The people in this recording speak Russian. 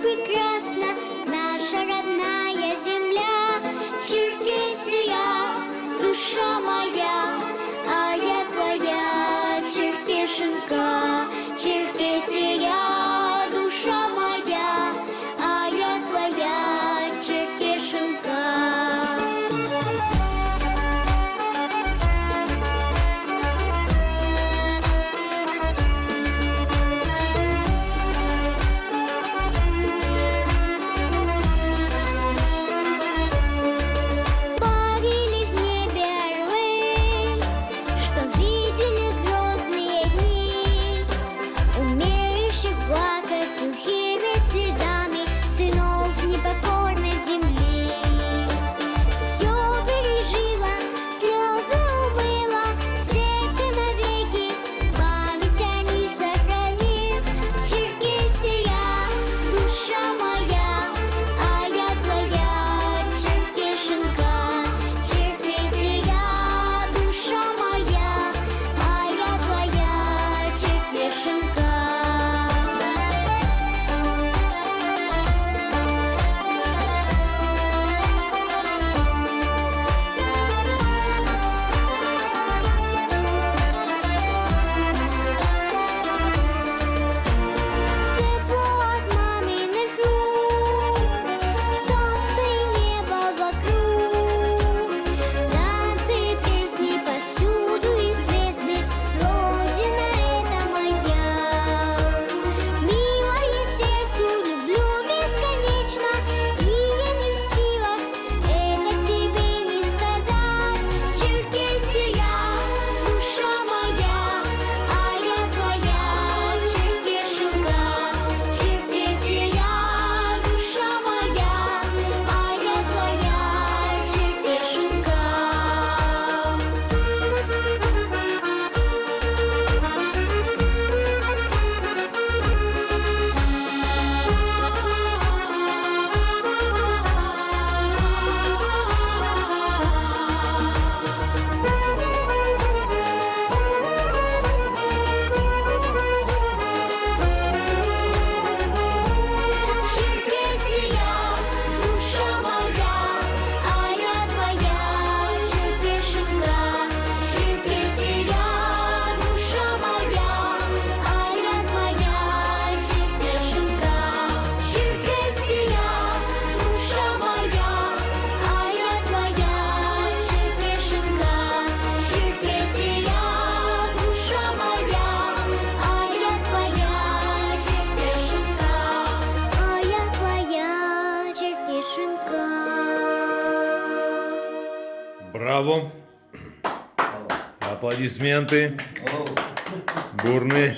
прекрасна наша родная земля. Черкесия, душа моя, а я твоя, Черкешенка. Черкесия, душа моя, а я твоя, Черкешенка. Парили в небе орлы, что видели звездные дни, умеющих плакать сухими слезами сынов непокорной земли. Все пережило, слезы умыло, сердце навеки память о них сохранив. Черкесия, душа моя, а я твоя, Черкешенка. Черкесия, душа моя, а я твоя, Черкешенка. Тепло от маминых рук, солнце и небо вокруг, танцы и песни повсюду известны. Родина это моя, милая сердцу, люблю бесконечно, и я не в силах это тебе не сказать. Черкесия, душа моя, а я твоя, Черкешенка. Черкесия, душа моя, а я твоя, Черкешенка. Черкесия, душа моя, а я твоя, Черкешенка. Черкесия, душа моя, а я твоя, Черкешенка. Черкесия, душа моя, а я твоя, Черкешенка. Черкесия, душа моя, а я твоя, Черкешенка. А я твоя, Черкешенка. Браво! Аплодисменты. Бурные.